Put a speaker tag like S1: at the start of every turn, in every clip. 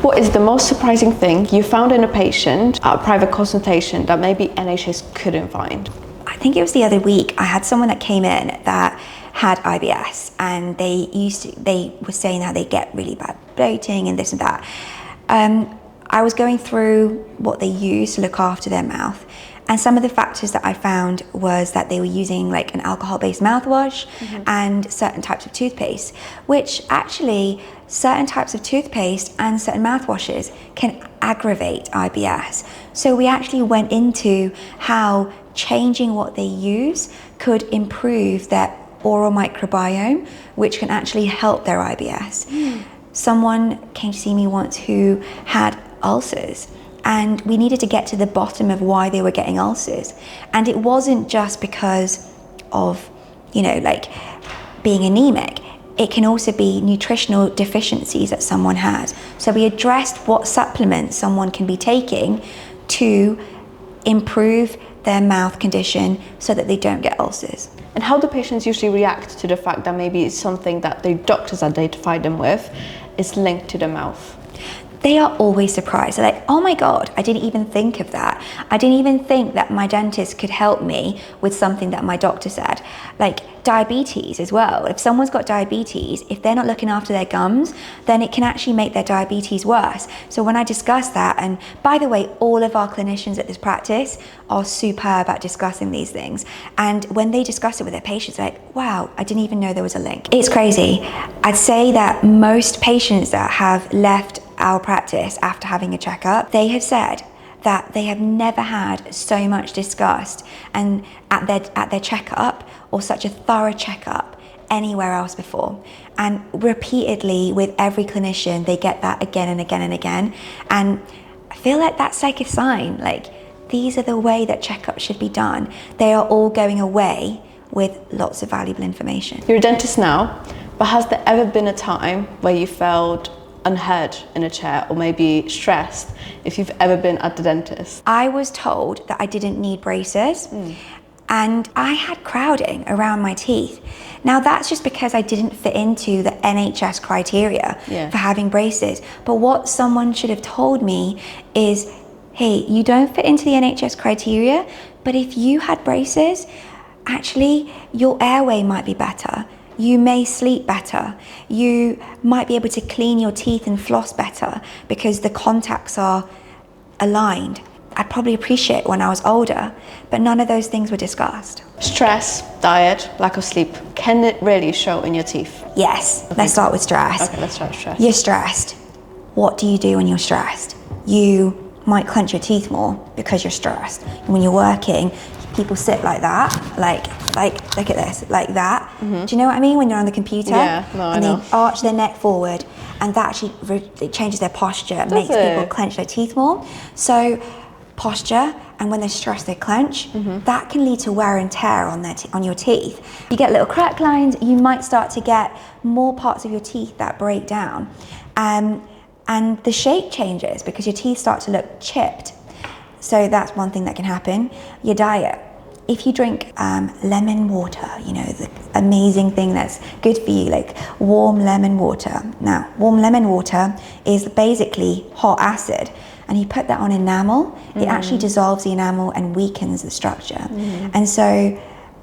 S1: What is the most surprising thing you found in a patient at a private consultation that maybe NHS couldn't find?
S2: I think it was the other week, I had someone that came in that had IBS, and they were saying how they get really bad bloating and this and that. I was going through what they use to look after their mouth, and some of the factors that I found was that they were using like an alcohol-based mouthwash and certain types of toothpaste, which actually certain types of toothpaste and certain mouthwashes can aggravate IBS. So we actually went into how changing what they use could improve their oral microbiome, which can actually help their IBS. Someone came to see me once who had ulcers, and we needed to get to the bottom of why they were getting ulcers. And it wasn't just because of, like being anemic. It can also be nutritional deficiencies that someone has. So we addressed what supplements someone can be taking to improve their mouth condition so that they don't get ulcers.
S1: And how do patients usually react to the fact that maybe it's something that their doctors identified them with is linked to the mouth?
S2: They are always surprised. They're like, oh my God, I didn't even think of that. I didn't even think that my dentist could help me with something that my doctor said. Like diabetes as well. If someone's got diabetes, if they're not looking after their gums, then it can actually make their diabetes worse. So when I discuss that, and by the way, all of our clinicians at this practice are superb at discussing these things. And when they discuss it with their patients, they're like, wow, I didn't even know there was a link. It's crazy. I'd say that most patients that have left our practice after having a checkup, they have said that they have never had so much discussed and at their checkup, or such a thorough checkup anywhere else before. And repeatedly with every clinician, they get that again and again and again. And I feel like that's like a sign, like these are the way that checkups should be done. They are all going away with lots of valuable information.
S1: You're a dentist now, but has there ever been a time where you felt unheard in a chair, or maybe stressed, if you've ever been at the dentist?
S2: I was told that I didn't need braces, and I had crowding around my teeth. Now that's just because I didn't fit into the NHS criteria for having braces. But what someone should have told me is, hey, you don't fit into the NHS criteria, but if you had braces, actually your airway might be better. You may sleep better. You might be able to clean your teeth and floss better because the contacts are aligned. I'd probably appreciate when I was older, but none of those things were discussed.
S1: Stress, diet, lack of sleep, can it really show in your teeth?
S2: Yes, let's start with stress.
S1: Okay, let's start with stress.
S2: You're stressed. What do you do when you're stressed? You might clench your teeth more because you're stressed. When you're working, people sit like that, like look at this, like that. Do you know what I mean? When you're on the computer,
S1: yeah, no, I know.
S2: They arch their neck forward, and that actually it changes their posture. It makes people clench their teeth more. So posture, and when they're stressed, they clench. That can lead to wear and tear on your teeth. You get little crack lines. You might start to get more parts of your teeth that break down, and the shape changes because your teeth start to look chipped. So that's one thing that can happen. Your diet. If you drink lemon water, the amazing thing that's good for you, like warm lemon water. Now, warm lemon water is basically hot acid, and you put that on enamel, it actually dissolves the enamel and weakens the structure. And so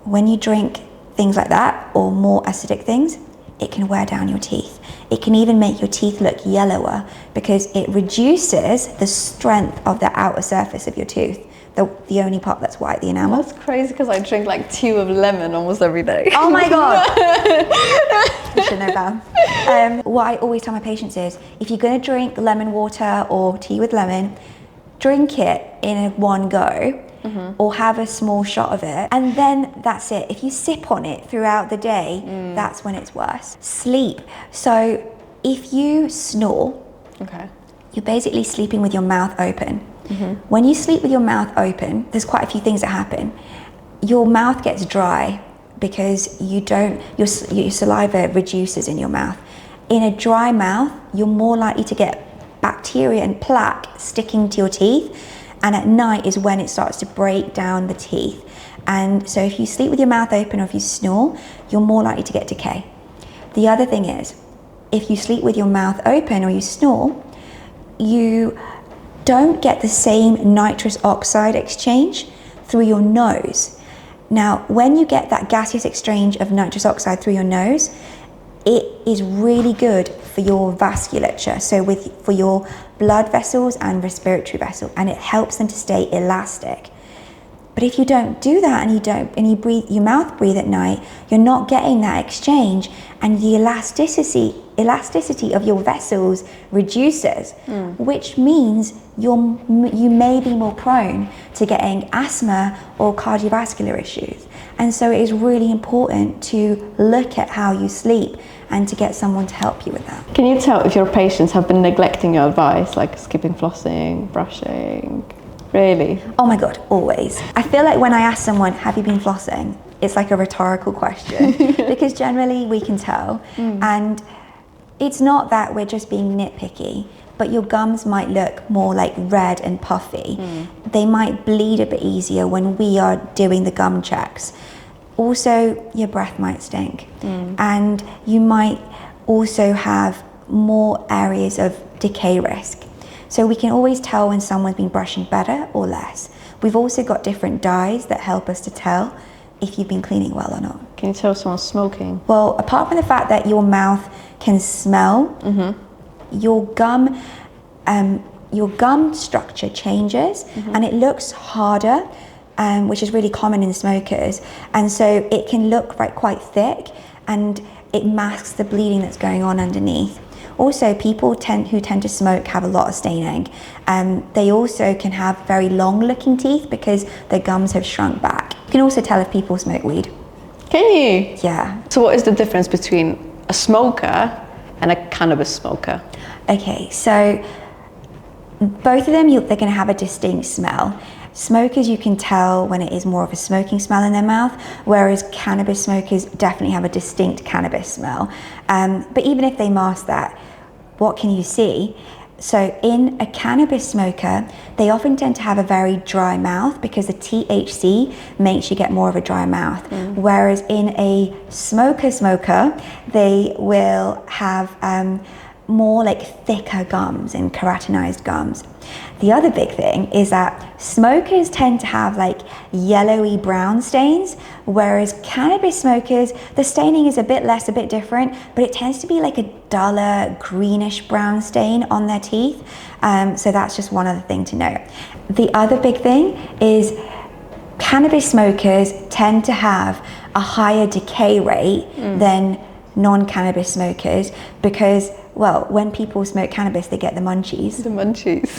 S2: when you drink things like that, or more acidic things, it can wear down your teeth. It can even make your teeth look yellower because it reduces the strength of the outer surface of your tooth, the only part that's white, the enamel.
S1: That's crazy because I drink like tea with lemon almost every day.
S2: Oh my God. You should know that. What I always tell my patients is, if you're going to drink lemon water or tea with lemon, drink it in one go, or have a small shot of it, and then that's it. If you sip on it throughout the day, that's when it's worse. Sleep. So if you snore, you're basically sleeping with your mouth open. When you sleep with your mouth open, there's quite a few things that happen. Your mouth gets dry because your saliva reduces in your mouth. In a dry mouth, you're more likely to get bacteria and plaque sticking to your teeth, and at night is when it starts to break down the teeth. And so if you sleep with your mouth open, or if you snore, you're more likely to get decay. The other thing is, if you sleep with your mouth open or you snore, you don't get the same nitrous oxide exchange through your nose. Now, when you get that gaseous exchange of nitrous oxide through your nose, it is really good for your vasculature, so for your blood vessels and respiratory vessels, and it helps them to stay elastic. But if you don't do that and you breathe, your mouth breathe at night, you're not getting that exchange, and the elasticity of your vessels reduces, which means you may be more prone to getting asthma or cardiovascular issues. And so it is really important to look at how you sleep and to get someone to help you with that.
S1: Can you tell if your patients have been neglecting your advice, like skipping flossing, brushing? Really?
S2: Oh my God, always. I feel like when I ask someone, have you been flossing? It's like a rhetorical question because generally we can tell. And it's not that we're just being nitpicky, but your gums might look more like red and puffy. They might bleed a bit easier when we are doing the gum checks. Also, your breath might stink. And you might also have more areas of decay risk. So we can always tell when someone's been brushing better or less. We've also got different dyes that help us to tell if you've been cleaning well or not.
S1: Can you tell if someone's smoking?
S2: Well, apart from the fact that your mouth can smell, your gum structure changes and it looks harder, which is really common in smokers. And so it can look quite thick and it masks the bleeding that's going on underneath. Also, people who tend to smoke have a lot of staining. They also can have very long looking teeth because their gums have shrunk back. You can also tell if people smoke weed.
S1: Can you?
S2: Yeah.
S1: So what is the difference between a smoker and a cannabis smoker?
S2: Okay, so both of them, they're going to have a distinct smell. Smokers, you can tell when it is more of a smoking smell in their mouth, whereas cannabis smokers definitely have a distinct cannabis smell. But even if they mask that, what can you see? So in a cannabis smoker, they often tend to have a very dry mouth because the THC makes you get more of a dry mouth. Whereas in a smoker, they will have more like thicker gums and keratinized gums. The other big thing is that smokers tend to have like yellowy brown stains, whereas cannabis smokers, the staining is a bit less, a bit different, but it tends to be like a duller greenish brown stain on their teeth. So that's just one other thing to note. The other big thing is cannabis smokers tend to have a higher decay rate than non-cannabis smokers because, well, when people smoke cannabis, they get the munchies.
S1: The munchies.